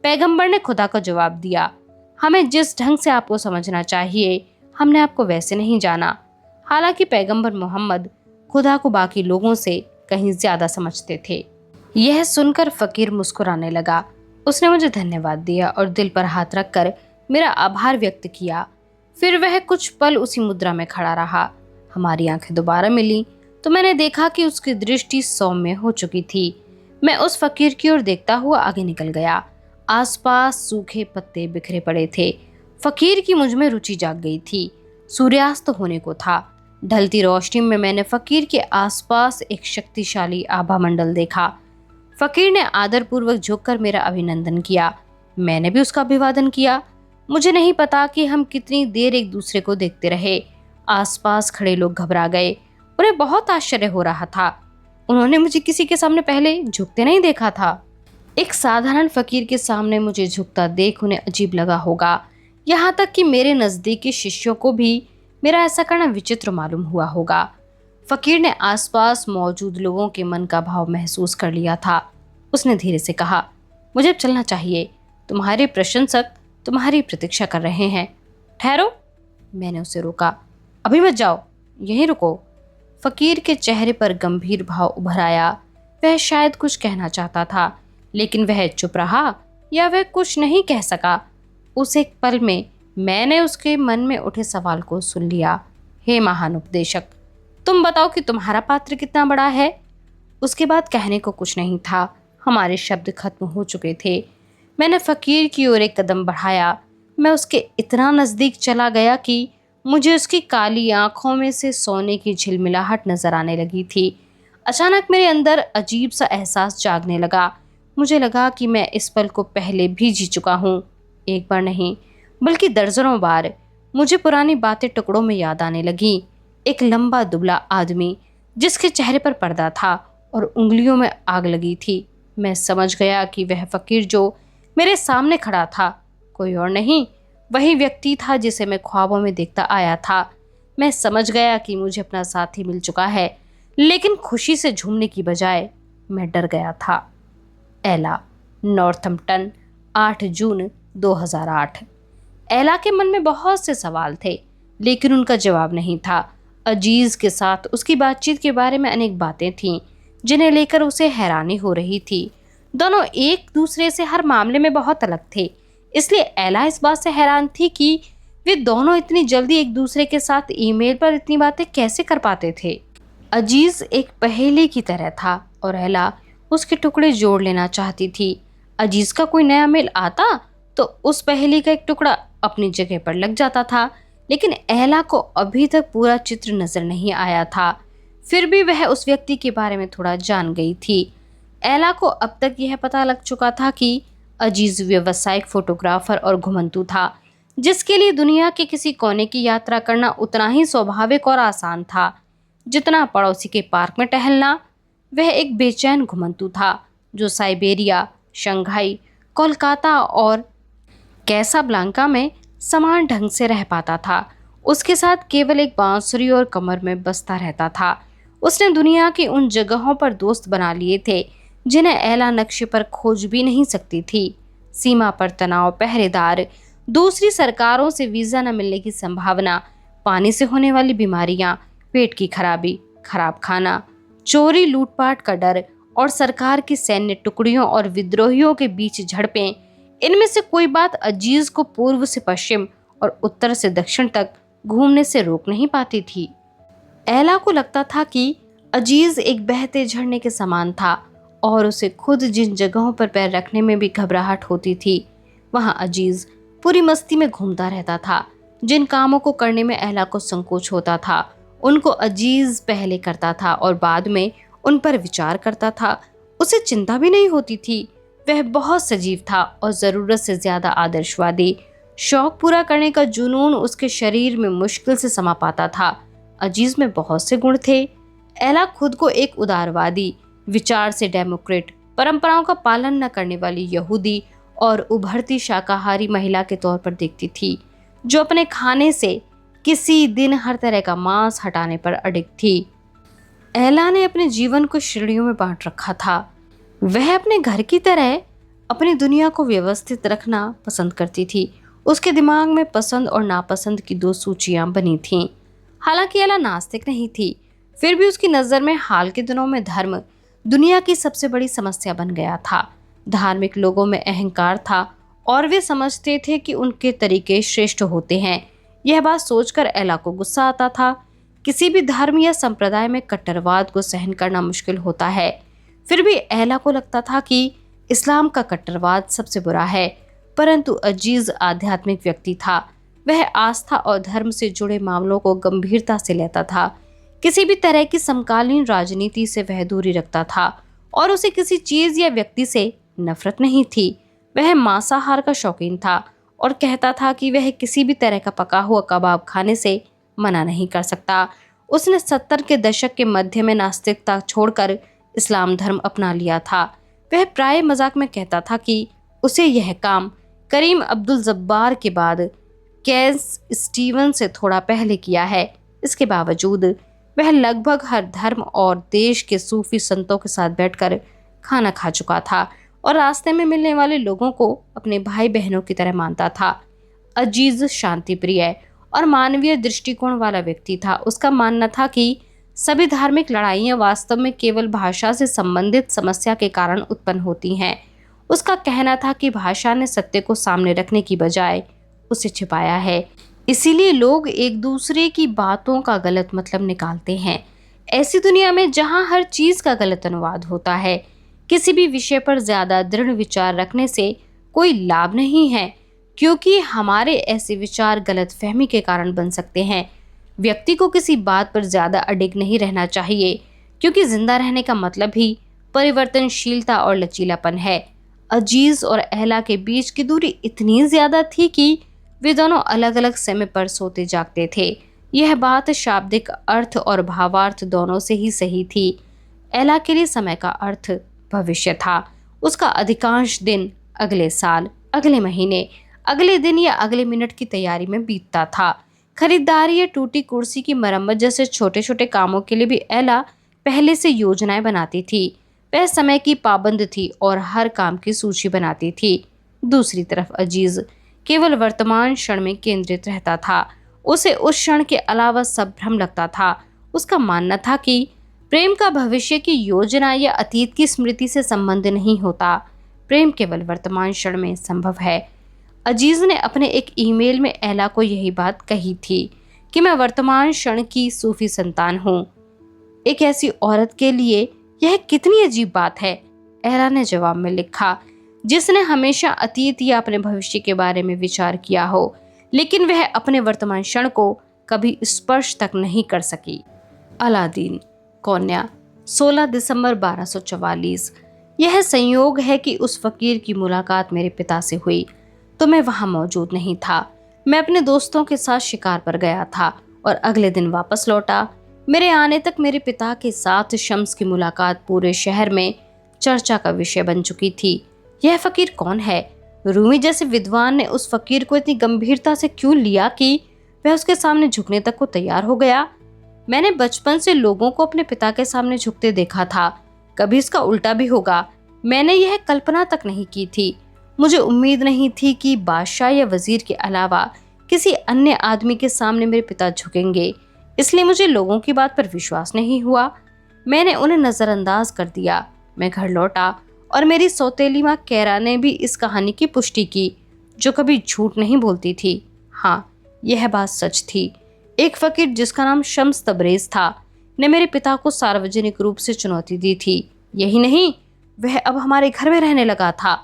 पैगंबर ने खुदा को जवाब दिया, हमें जिस ढंग से आपको समझना चाहिए हमने आपको वैसे नहीं जाना। हालांकि पैगंबर मोहम्मद खुदा को बाकी लोगों से कहीं ज्यादा समझते थे। यह सुनकर फकीर मुस्कुराने लगा। उसने मुझे धन्यवाद दिया और दिल पर हाथ रखकर मेरा आभार व्यक्त किया। फिर वह कुछ पल उसी मुद्रा में खड़ा रहा। हमारी आंखें दोबारा मिली तो मैंने देखा कि उसकी दृष्टि सौम्य हो चुकी थी। मैं उस फकीर की ओर देखता हुआ आगे निकल गया। आसपास सूखे पत्ते बिखरे पड़े थे। फकीर की मुझ में रुचि जाग गई थी। सूर्यास्त होने को था। ढलती रोशनी में मैंने फकीर के आसपास एक शक्तिशाली आभा मंडल देखा। फकीर ने आदरपूर्वक झुककर मेरा अभिनंदन किया। मैंने भी उसका अभिवादन किया। मुझे नहीं पता कि हम कितनी देर एक दूसरे को देखते रहे। आसपास खड़े लोग घबरा गए। उन्हें बहुत आश्चर्य हो रहा था। उन्होंने मुझे किसी के सामने पहले झुकते नहीं देखा था। एक साधारण फकीर के सामने मुझे झुकता देख उन्हें अजीब लगा होगा। यहाँ तक कि मेरे नजदीकी शिष्यों को भी मेरा ऐसा करना विचित्र मालूम हुआ होगा। फकीर ने आसपास मौजूद लोगों के मन का भाव महसूस कर लिया था। उसने धीरे से कहा, मुझे अब चलना चाहिए। तुम्हारे प्रशंसक तुम्हारी प्रतीक्षा कर रहे हैं। ठहरो। मैंने उसे रोका। अभी मत जाओ, यहीं रुको। फकीर के चेहरे पर गंभीर भाव उभर आया। वह शायद कुछ कहना चाहता था, लेकिन वह चुप रहा या वह कुछ नहीं कह सका। उस एक पल में मैंने उसके मन में उठे सवाल को सुन लिया। हे महान उपदेशक, तुम बताओ कि तुम्हारा पात्र कितना बड़ा है? उसके बाद कहने को कुछ नहीं था। हमारे शब्द खत्म हो चुके थे। मैंने फकीर की ओर एक कदम बढ़ाया। मैं उसके इतना नजदीक चला गया कि मुझे उसकी काली आंखों में से सोने की झिलमिलाहट नजर आने लगी थी। अचानक मेरे अंदर अजीब सा एहसास जागने लगा। मुझे लगा कि मैं इस पल को पहले भी जी चुका हूँ। एक बार नहीं बल्कि दर्जनों बार। मुझे पुरानी बातें टुकड़ों में याद आने लगी। एक लंबा दुबला आदमी जिसके चेहरे पर पर्दा था और उंगलियों में आग लगी थी। मैं समझ गया कि वह फकीर जो मेरे सामने खड़ा था कोई और नहीं, वही व्यक्ति था जिसे मैं ख्वाबों में देखता आया था। मैं समझ गया कि मुझे अपना साथी मिल चुका है, लेकिन खुशी से झूमने की बजाय मैं डर गया था। एला, नॉर्थम्पटन, 8 जून 2008। एला के मन में बहुत से सवाल थे, लेकिन उनका जवाब नहीं था। अजीज के साथ उसकी बातचीत के बारे में अनेक बातें थीं, जिन्हें लेकर उसे हैरानी हो रही थी। दोनों एक दूसरे से हर मामले में बहुत अलग थे, इसलिए एला इस बात से हैरान थी कि वे दोनों इतनी जल्दी एक दूसरे के साथ ईमेल पर इतनी बातें कैसे कर पाते थे। अजीज एक पहेली की तरह था और एला उसके टुकड़े जोड़ लेना चाहती थी। अजीज का कोई नया मेल आता तो उस पहेली का एक टुकड़ा अपनी जगह पर लग जाता था, लेकिन एला को अभी तक पूरा चित्र नजर नहीं आया था। फिर भी वह उस व्यक्ति के बारे में थोड़ा जान गई थी। एला को अब तक यह पता लग चुका था कि अजीज व्यावसायिक फोटोग्राफर और घुमंतू था, जिसके लिए दुनिया के किसी कोने की यात्रा करना उतना ही स्वाभाविक और आसान था जितना पड़ोसी के पार्क में टहलना। वह एक बेचैन घुमंतू था जो साइबेरिया, शंघाई, कोलकाता और कैसाब्लांका में समान ढंग से रह पाता था। उसके साथ केवल एक बांसुरी और कमर में बसता रहता था। उसने दुनिया की उन जगहों पर दोस्त बना लिए थे जिन्हें एला नक्शे पर खोज भी नहीं सकती थी। सीमा पर तनाव, पहरेदार, दूसरी सरकारों से वीज़ा न मिलने की संभावना, पानी से होने वाली बीमारियां, पेट की खराबी, खराब खाना, चोरी लूटपाट का डर और सरकार की सैन्य टुकड़ियों और विद्रोहियों के बीच झड़पें, इनमें से कोई बात अजीज को पूर्व से पश्चिम और उत्तर से दक्षिण तक घूमने से रोक नहीं पाती थी। एला को लगता था कि अजीज एक बहते झरने के समान था और उसे खुद जिन जगहों पर पैर रखने में भी घबराहट होती थी, वहां अजीज पूरी मस्ती में घूमता रहता था। जिन कामों को करने में एला को संकोच होता था, उनको अजीज पहले करता था और बाद में उन पर विचार करता था। उसे चिंता भी नहीं होती थी। वह बहुत सजीव था और ज़रूरत से ज़्यादा आदर्शवादी। शौक पूरा करने का जुनून उसके शरीर में मुश्किल से समा पाता था। अजीज में बहुत से गुण थे। एला खुद को एक उदारवादी, विचार से डेमोक्रेट, परंपराओं का पालन न करने वाली यहूदी और उभरती शाकाहारी महिला के तौर पर दिखती थी, जो अपने खाने से किसी दिन हर तरह का मांस हटाने पर अडिग थी। एला ने अपने जीवन को श्रेणियों में बांट रखा था। वह अपने घर की तरह अपनी दुनिया को व्यवस्थित रखना पसंद करती थी। उसके दिमाग में पसंद और नापसंद की दो सूचियां बनी थीं। हालांकि एला नास्तिक नहीं थी, फिर भी उसकी नज़र में हाल के दिनों में धर्म दुनिया की सबसे बड़ी समस्या बन गया था। धार्मिक लोगों में अहंकार था और वे समझते थे कि उनके तरीके श्रेष्ठ होते हैं। यह बात सोचकर एला को गुस्सा आता था। किसी भी धर्म या संप्रदाय में कट्टरवाद को सहन करना मुश्किल होता है, फिर भी एला को लगता था कि इस्लाम का कट्टरवाद सबसे बुरा है। परंतु अजीज आध्यात्मिक व्यक्ति था। वह आस्था और धर्म से जुड़े मामलों को गंभीरता से लेता था। किसी भी तरह की समकालीन राजनीति से वह दूरी रखता था और उसे किसी चीज या व्यक्ति से नफरत नहीं थी। वह मांसाहार का शौकीन था और कहता था कि वह किसी भी तरह का पका हुआ कबाब खाने से मना नहीं कर सकता। उसने 70 के दशक के मध्य में नास्तिकता छोड़कर इस्लाम धर्म अपना लिया था। वह प्राय मजाक में कहता था कि उसे यह काम करीम अब्दुल जब्बार के बाद कैस स्टीवन से थोड़ा पहले किया है। इसके बावजूद वह लगभग हर धर्म और देश के सूफी संतों के साथ बैठकर खाना खा चुका था और रास्ते में मिलने वाले लोगों को अपने भाई बहनों की तरह मानता था। अजीज शांति प्रिय और मानवीय दृष्टिकोण वाला व्यक्ति था। उसका मानना था कि सभी धार्मिक लड़ाइयाँ वास्तव में केवल भाषा से संबंधित समस्या के कारण उत्पन्न होती हैं। उसका कहना था कि भाषा ने सत्य को सामने रखने की बजाय उसे छिपाया है, इसीलिए लोग एक दूसरे की बातों का गलत मतलब निकालते हैं। ऐसी दुनिया में जहां हर चीज का गलत अनुवाद होता है, किसी भी विषय पर ज्यादा दृढ़ विचार रखने से कोई लाभ नहीं है, क्योंकि हमारे ऐसे विचार गलत फहमी के कारण बन सकते हैं। व्यक्ति को किसी बात पर ज्यादा अडिग नहीं रहना चाहिए, क्योंकि जिंदा रहने का मतलब ही परिवर्तनशीलता और लचीलापन है। अजीज और एला के बीच की दूरी इतनी ज्यादा थी कि वे दोनों अलग अलग समय पर सोते जागते थे। यह बात शाब्दिक अर्थ और भावार्थ दोनों से ही सही थी। एला के लिए समय का अर्थ भविष्य था। उसका अधिकांश दिन अगले साल, अगले महीने, अगले दिन या अगले मिनट की तैयारी में बीतता था। खरीदारी या टूटी कुर्सी की मरम्मत जैसे छोटे छोटे कामों के लिए भी एला पहले से योजनाएं बनाती थी। वह समय की पाबंद थी और हर काम की सूची बनाती थी। दूसरी तरफ अजीज केवल वर्तमान क्षण में केंद्रित रहता था। उसे उस क्षण के अलावा सब भ्रम लगता था। उसका मानना था कि प्रेम का भविष्य की योजना या अतीत की स्मृति से संबंध नहीं होता। प्रेम केवल वर्तमान क्षण में संभव है। अजीज ने अपने एक ईमेल में एला को यही बात कही थी कि मैं वर्तमान क्षण की सूफी संतान हूँ। एक ऐसी औरत के लिए यह कितनी अजीब बात है, एला ने जवाब में लिखा, जिसने हमेशा अतीत या अपने भविष्य के बारे में विचार किया हो, लेकिन वह अपने वर्तमान क्षण को कभी स्पर्श तक नहीं कर सकी। अलादीन, कोन्या, 16 दिसंबर 1244। यह संयोग है कि उस फकीर की मुलाकात मेरे पिता से हुई तो मैं वहां मौजूद नहीं था। मैं अपने दोस्तों के साथ शिकार पर गया था और अगले दिन वापस लौटा। मेरे आने तक मेरे पिता के साथ शम्स की मुलाकात पूरे शहर में चर्चा का विषय बन चुकी थी। यह फकीर कौन है? रूमी जैसे विद्वान ने उस फकीर को इतनी गंभीरता से क्यों लिया कि वह उसके सामने झुकने तक को तैयार हो गया? मैंने बचपन से लोगों को अपने पिता के सामने झुकते देखा था, कभी इसका उल्टा भी होगा मैंने यह कल्पना तक नहीं की थी। मुझे उम्मीद नहीं थी कि बादशाह या वजीर के अलावा किसी अन्य आदमी के सामने मेरे पिता झुकेंगे, इसलिए मुझे लोगों की बात पर विश्वास नहीं हुआ। मैंने उन्हें नज़रअंदाज कर दिया। मैं घर लौटा और मेरी सौतेली माँ कैरा ने भी इस कहानी की पुष्टि की, जो कभी झूठ नहीं बोलती थी। हाँ, यह बात सच थी। एक फकीर जिसका नाम शम्स तबरेज था ने मेरे पिता को सार्वजनिक रूप से चुनौती दी थी। यही नहीं, वह अब हमारे घर में रहने लगा था।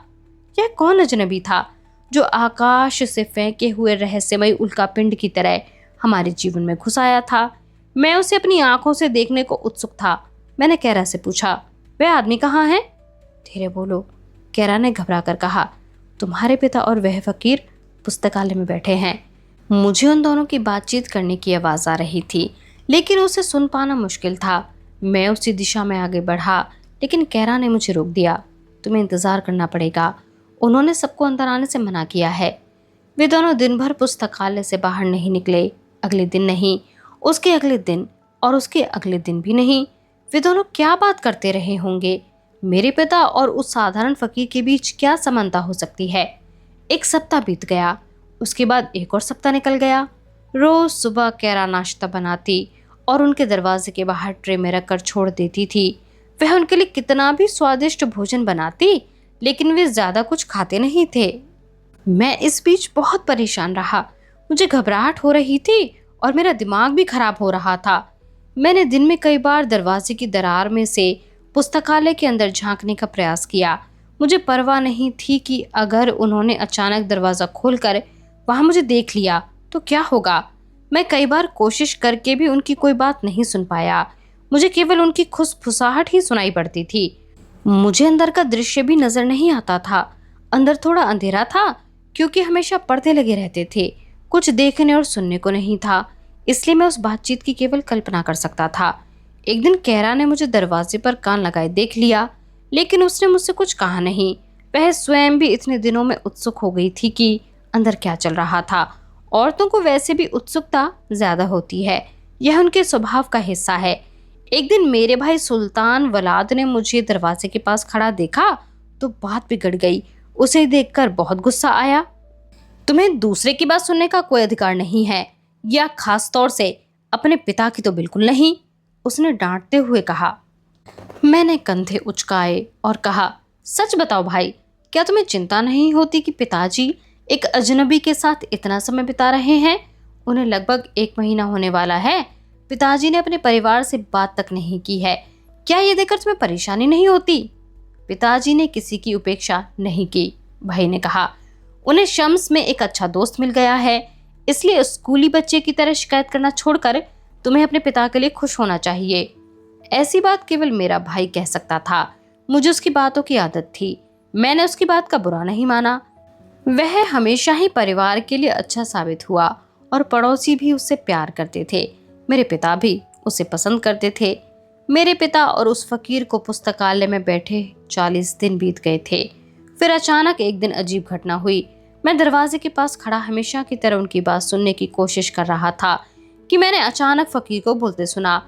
यह कौन अजनबी था जो आकाश से फेंके हुए रहस्यमय उल्कापिंड की तरह हमारे जीवन में घुस आया था? मैं उसे अपनी आंखों से देखने को उत्सुक था। मैंने कैरा से पूछा, वह आदमी कहाँ है? धीरे बोलो, कैरा ने घबरा कर कहा। तुम्हारे पिता और वह फकीर पुस्तकालय में बैठे हैं। मुझे उन दोनों की बातचीत करने की आवाज़ आ रही थी, लेकिन उसे सुन पाना मुश्किल था। मैं उसी दिशा में आगे बढ़ा, लेकिन कैरा ने मुझे रोक दिया। तुम्हें इंतज़ार करना पड़ेगा। उन्होंने सबको अंदर आने से मना किया है। वे दोनों दिन भर पुस्तकालय से बाहर नहीं निकले। अगले दिन नहीं, उसके अगले दिन और उसके अगले दिन भी नहीं। वे दोनों क्या बात करते रहे होंगे? मेरे पिता और उस साधारण फकीर के बीच क्या समानता हो सकती है? एक सप्ताह बीत गया, उसके बाद एक और सप्ताह निकल गया। रोज सुबह कैरा नाश्ता बनाती और उनके दरवाजे के बाहर ट्रे में रखकर छोड़ देती थी। वह उनके लिए कितना भी स्वादिष्ट भोजन बनाती, लेकिन वे ज्यादा कुछ खाते नहीं थे। मैं इस बीच बहुत परेशान रहा। मुझे घबराहट हो रही थी और मेरा दिमाग भी खराब हो रहा था। मैंने दिन में कई बार दरवाजे की दरार में से पुस्तकालय के अंदर झांकने का प्रयास किया। मुझे परवाह नहीं थी कि अगर उन्होंने अचानक दरवाजा खोलकर वहां मुझे देख लिया तो क्या होगा। मैं कई बार कोशिश करके भी उनकी कोई बात नहीं सुन पाया। मुझे केवल उनकी खुसफुसाहट ही सुनाई पड़ती थी। मुझे अंदर का दृश्य भी नजर नहीं आता था। अंदर थोड़ा अंधेरा था क्योंकि हमेशा पर्दे लगे रहते थे। कुछ देखने और सुनने को नहीं था, इसलिए मैं उस बातचीत की केवल कल्पना कर सकता था। एक दिन कैरा ने मुझे दरवाजे पर कान लगाए देख लिया, लेकिन उसने मुझसे कुछ कहा नहीं। वह स्वयं भी इतने दिनों में उत्सुक हो गई थी कि अंदर क्या चल रहा था। औरतों को वैसे भी उत्सुकता ज्यादा होती है, यह उनके स्वभाव का हिस्सा है। एक दिन मेरे भाई सुल्तान वलाद ने मुझे दरवाजे के पास खड़ा देखा तो बात बिगड़ गई। उसे देखकर बहुत गुस्सा आया। तुम्हें दूसरे की बात सुनने का कोई अधिकार नहीं है, या खास तौर से अपने पिता की तो बिल्कुल नहीं, उसने डांटते हुए कहा। मैंने कंधे उचकाए और कहा, सच बताओ भाई, क्या तुम्हें चिंता नहीं होती कि पिताजी एक अजनबी के साथ इतना समय बिता रहे हैं? उन्हें लगभग 1 महीना होने वाला है। पिताजी ने अपने परिवार से बात तक नहीं की है। क्या ये देखकर तुम्हें परेशानी नहीं होती? पिताजी ने किसी की उपेक्षा नहीं की, भाई ने कहा। उन्हें शम्स में एक अच्छा दोस्त मिल गया है, इसलिए स्कूली बच्चे की तरह शिकायत करना छोड़कर तुम्हें अपने पिता के लिए खुश होना चाहिए। ऐसी बात केवल मेरा भाई कह सकता था। मुझे उसकी बातों की आदत थी। मैंने उसकी बात का बुरा नहीं माना। वह हमेशा ही परिवार के लिए अच्छा साबित हुआ और पड़ोसी भी उससे प्यार करते थे। मेरे पिता भी उसे पसंद करते थे। मेरे पिता और उस फकीर को पुस्तकालय में बैठे 40 दिन बीत गए थे। फिर अचानक एक दिन अजीब घटना हुई। मैं दरवाजे के पास खड़ा हमेशा की तरह उनकी बात सुनने की कोशिश कर रहा था कि मैंने अचानक फकीर को बोलते सुना,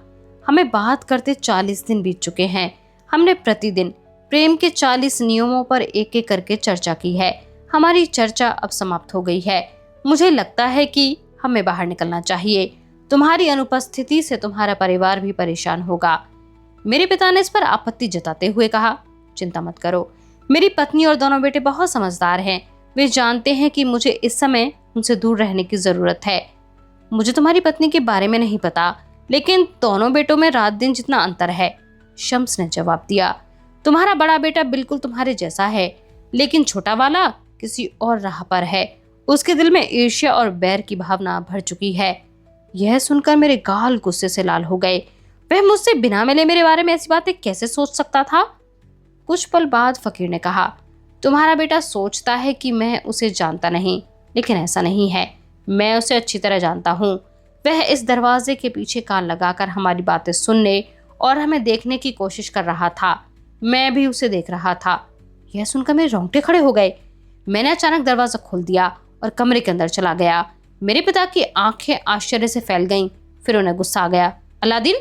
हमें बात करते 40 दिन बीत चुके हैं। हमने प्रतिदिन प्रेम के 40 नियमों पर एक एक करके चर्चा की है। हमारी चर्चा अब समाप्त हो गई है। मुझे लगता है कि हमें बाहर निकलना चाहिए। तुम्हारी अनुपस्थिति से तुम्हारा परिवार भी परेशान होगा। मेरे पिता ने इस पर आपत्ति जताते हुए कहा, चिंता मत करो, मेरी पत्नी और दोनों बेटे बहुत समझदार हैं। वे जानते हैं कि मुझे इस समय उनसे दूर रहने की जरूरत है। मुझे तुम्हारी पत्नी के बारे में नहीं पता, लेकिन दोनों बेटों में रात दिन जितना अंतर है, शम्स ने जवाब दिया। तुम्हारा बड़ा बेटा बिल्कुल तुम्हारे जैसा है, लेकिन छोटा वाला किसी और राह पर है। उसके दिल में ईर्ष्या और बैर की भावना भर चुकी है। यह सुनकर मेरे गाल गुस्से से लाल हो गए। वह मुझसे बिना मिले मेरे बारे में ऐसी बातें कैसे सोच सकता था? कुछ पल बाद फकीर ने कहा, तुम्हारा बेटा सोचता है कि मैं उसे जानता नहीं, लेकिन ऐसा नहीं है। मैं उसे अच्छी तरह जानता हूँ। वह इस दरवाजे के पीछे कान लगाकर हमारी बातें सुनने और हमें देखने की कोशिश कर रहा था। मैं भी उसे देख रहा था। यह सुनकर मेरे रोंगटे खड़े हो गए। मैंने अचानक दरवाजा खोल दिया और कमरे के अंदर चला गया। मेरे पिता की आंखें आश्चर्य से फैल गईं। फिर उन्हें गुस्सा आ गया। अलादीन,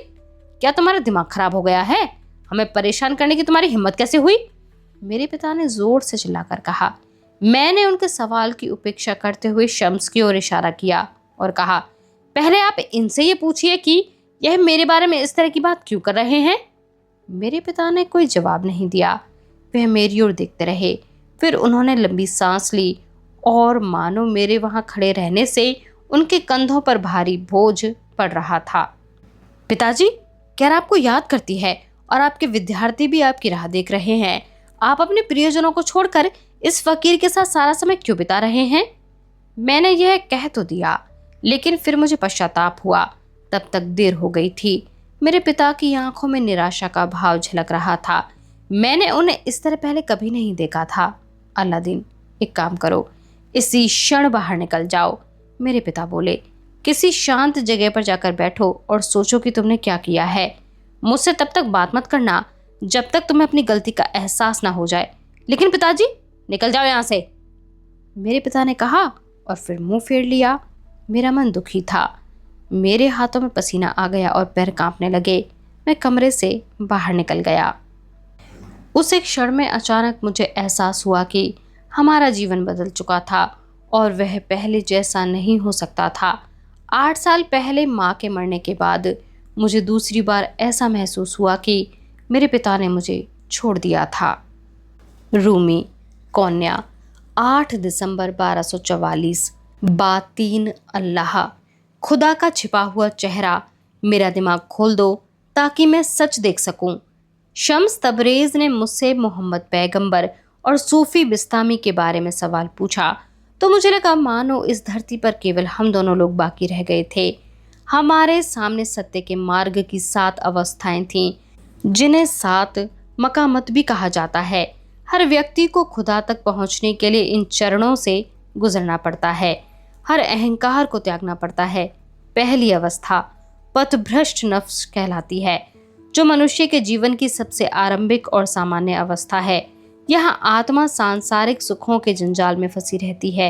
क्या तुम्हारा दिमाग खराब हो गया है? हमें परेशान करने की तुम्हारी हिम्मत कैसे हुई? मेरे पिता ने जोर से चिल्लाकर कहा। मैंने उनके सवाल की उपेक्षा करते हुए शम्स की ओर इशारा किया और कहा, पहले आप इनसे ये पूछिए कि यह मेरे बारे में इस तरह की बात क्यों कर रहे हैं? मेरे पिता ने कोई जवाब नहीं दिया। वह मेरी ओर देखते रहे। फिर उन्होंने लंबी सांस ली और मानो मेरे वहां खड़े रहने से उनके कंधों पर भारी बोझ पड़ रहा था। पिताजी, क्या आपको याद करती है और आपके विद्यार्थी भी आपकी राह देख रहे हैं? आप अपने प्रियजनों को छोड़कर इस फकीर के साथ सारा समय क्यों बिता रहे हैं? मैंने यह कह तो दिया, लेकिन फिर मुझे पश्चाताप हुआ। तब तक देर हो गई थी। मेरे पिता की आंखों में निराशा का भाव झलक रहा था। मैंने उन्हें इस तरह पहले कभी नहीं देखा था। अलादीन, एक काम करो, इसी क्षण बाहर निकल जाओ। मेरे पिता बोले, किसी शांत जगह पर जाकर बैठो और सोचो कि तुमने क्या किया है। मुझसे तब तक बात मत करना जब तक तुम्हें अपनी गलती का एहसास ना हो जाए। लेकिन पिताजी, निकल जाओ यहाँ से, मेरे पिता ने कहा और फिर मुंह फेर लिया। मेरा मन दुखी था। मेरे हाथों में पसीना आ गया और पैर कांपने लगे। मैं कमरे से बाहर निकल गया। उस एक क्षण में अचानक मुझे एहसास हुआ कि हमारा जीवन बदल चुका था और वह पहले जैसा नहीं हो सकता था। 8 साल पहले माँ के मरने के बाद मुझे दूसरी बार ऐसा महसूस हुआ कि मेरे पिता ने मुझे छोड़ दिया था। रूमी, कौन्या, 8 दिसंबर 1244। बात 3 अल्लाह। खुदा का छिपा हुआ चेहरा, मेरा दिमाग खोल दो ताकि मैं सच देख सकूं। शम्स तबरेज़ ने मुझसे मोहम्मद पैगंबर और सूफी बिस्तामी के बारे में सवाल पूछा तो मुझे लगा मानो इस धरती पर केवल हम दोनों लोग बाकी रह गए थे। हमारे सामने सत्य के मार्ग की 7 अवस्थाएं थीं, जिन्हें 7 मकामत भी कहा जाता है। हर व्यक्ति को खुदा तक पहुंचने के लिए इन चरणों से गुजरना पड़ता है। हर अहंकार को त्यागना पड़ता है। पहली अवस्था पथभ्रष्ट नफ्स कहलाती है, जो मनुष्य के जीवन की सबसे आरंभिक और सामान्य अवस्था है। यहाँ आत्मा सांसारिक सुखों के जंजाल में फंसी रहती है।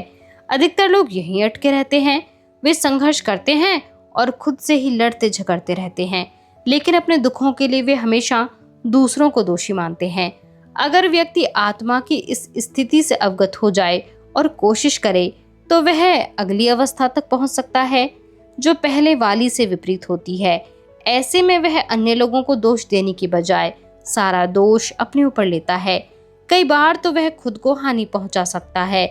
अधिकतर लोग यहीं अटके रहते हैं। वे संघर्ष करते हैं और खुद से ही लड़ते झगड़ते रहते हैं, लेकिन अपने दुखों के लिए वे हमेशा दूसरों को दोषी मानते हैं। अगर व्यक्ति आत्मा की इस स्थिति से अवगत हो जाए और कोशिश करे तो वह अगली अवस्था तक पहुंच सकता है, जो पहले वाली से विपरीत होती है। ऐसे में वह अन्य लोगों को दोष देने की बजाय सारा दोष अपने ऊपर लेता है। कई बार तो वह खुद को हानि पहुंचा सकता है।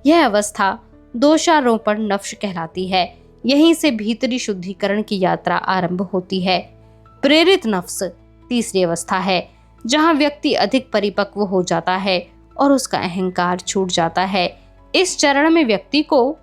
यह अवस्था दोषारोपण नफ्स कहलाती है। यहीं से भीतरी शुद्धिकरण की यात्रा आरंभ होती है। प्रेरित नफ्स तीसरी अवस्था है, जहां व्यक्ति अधिक परिपक्व हो जाता है और उसका अहंकार छूट जाता है। इस चरण में व्यक्ति को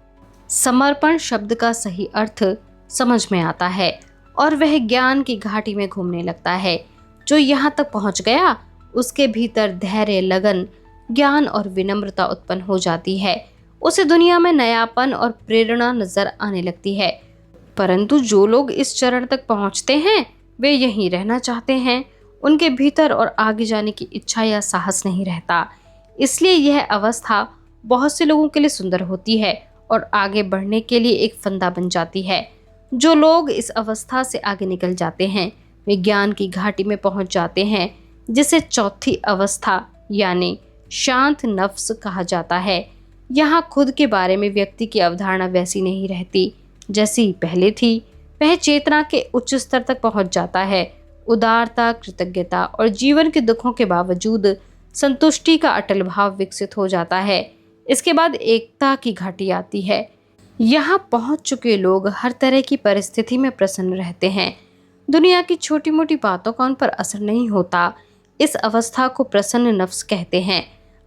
समर्पण शब्द का सही अर्थ समझ में आता है और वह ज्ञान की घाटी में घूमने लगता है। जो यहाँ तक पहुँच गया, उसके भीतर धैर्य, लगन, ज्ञान और विनम्रता उत्पन्न हो जाती है। उसे दुनिया में नयापन और प्रेरणा नजर आने लगती है। परंतु जो लोग इस चरण तक पहुँचते हैं, वे यहीं रहना चाहते हैं। उनके भीतर और आगे जाने की इच्छा या साहस नहीं रहता। इसलिए यह अवस्था बहुत से लोगों के लिए सुंदर होती है और आगे बढ़ने के लिए एक फंदा बन जाती है। जो लोग इस अवस्था से आगे निकल जाते हैं, वे ज्ञान की घाटी में पहुंच जाते हैं, जिसे चौथी अवस्था यानी शांत नफ्स कहा जाता है। यहाँ खुद के बारे में व्यक्ति की अवधारणा वैसी नहीं रहती जैसी पहले थी। वह चेतना के उच्च स्तर तक पहुंच जाता है। उदारता, कृतज्ञता और जीवन के दुखों के बावजूद संतुष्टि का अटल भाव विकसित हो जाता है। इसके बाद एकता की घाटी आती है। यहाँ पहुंच चुके लोग हर तरह की परिस्थिति में प्रसन्न रहते हैं। दुनिया की छोटी मोटी बातों का उन पर असर नहीं होता। इस अवस्था को प्रसन्न नफ्स कहते हैं।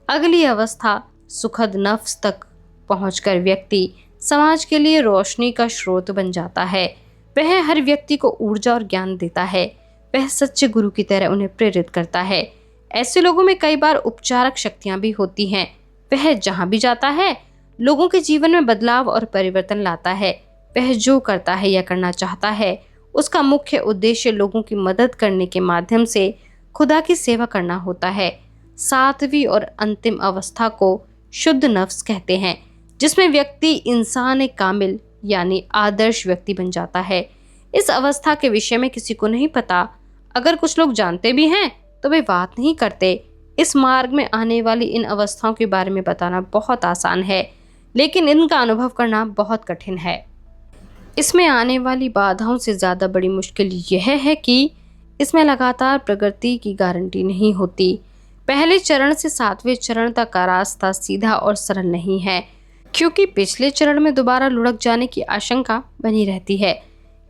अगली अवस्था सुखद नफ्स तक पहुंचकर व्यक्ति समाज के लिए रोशनी का स्रोत बन जाता है। वह हर व्यक्ति को ऊर्जा और ज्ञान देता है। वह सच्चे गुरु की तरह उन्हें प्रेरित करता है। ऐसे लोगों में कई बार उपचारक शक्तियां भी होती हैं। वह जहां भी जाता है, लोगों के जीवन में बदलाव और परिवर्तन लाता है। वह जो करता है या करना चाहता है, उसका मुख्य उद्देश्य लोगों की मदद करने के माध्यम से खुदा की सेवा करना होता है। 7वीं और अंतिम अवस्था को शुद्ध नफ्स कहते हैं, जिसमें व्यक्ति इंसान एक कामिल यानी आदर्श व्यक्ति बन जाता है। इस अवस्था के विषय में किसी को नहीं पता। अगर कुछ लोग जानते भी हैं तो वे बात नहीं करते। इस मार्ग में आने वाली इन अवस्थाओं के बारे में बताना बहुत आसान है, लेकिन इनका अनुभव करना बहुत कठिन है। इसमें आने वाली बाधाओं से ज़्यादा बड़ी मुश्किल यह है कि इसमें लगातार प्रगति की गारंटी नहीं होती। पहले चरण से 7वें चरण तक का रास्ता सीधा और सरल नहीं है, क्योंकि पिछले चरण में दोबारा लुढ़क जाने की आशंका बनी रहती है।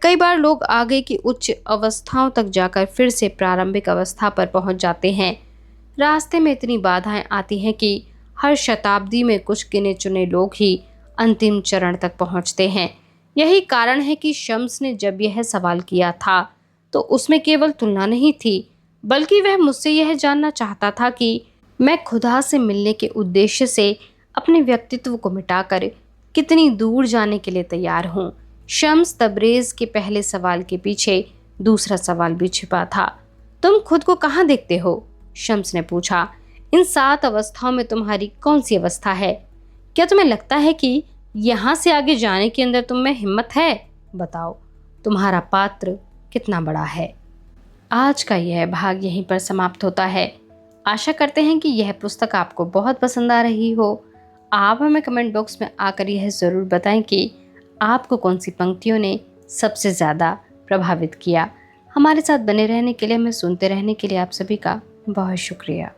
कई बार लोग आगे की उच्च अवस्थाओं तक जाकर फिर से प्रारंभिक अवस्था पर पहुंच जाते हैं। रास्ते में इतनी बाधाएं आती हैं कि हर शताब्दी में कुछ गिने चुने लोग ही अंतिम चरण तक पहुंचते हैं। यही कारण है कि शम्स ने जब यह सवाल किया था तो उसमें केवल तुलना नहीं थी, बल्कि वह मुझसे यह जानना चाहता था कि मैं खुदा से मिलने के उद्देश्य से अपने व्यक्तित्व को मिटाकर कितनी दूर जाने के लिए तैयार हूँ। शम्स तबरेज़ के पहले सवाल के पीछे दूसरा सवाल भी छिपा था। तुम खुद को कहाँ देखते हो? शम्स ने पूछा। इन 7 अवस्थाओं में तुम्हारी कौन सी अवस्था है? क्या तुम्हें लगता है कि यहाँ से आगे जाने के अंदर तुम में हिम्मत है? बताओ, तुम्हारा पात्र कितना बड़ा है? आज का यह भाग यहीं पर समाप्त होता है। आशा करते हैं कि यह पुस्तक आपको बहुत पसंद आ रही हो। आप हमें कमेंट बॉक्स में आकर यह ज़रूर बताएं कि आपको कौन सी पंक्तियों ने सबसे ज़्यादा प्रभावित किया। हमारे साथ बने रहने के लिए, हमें सुनते रहने के लिए आप सभी का बहुत शुक्रिया।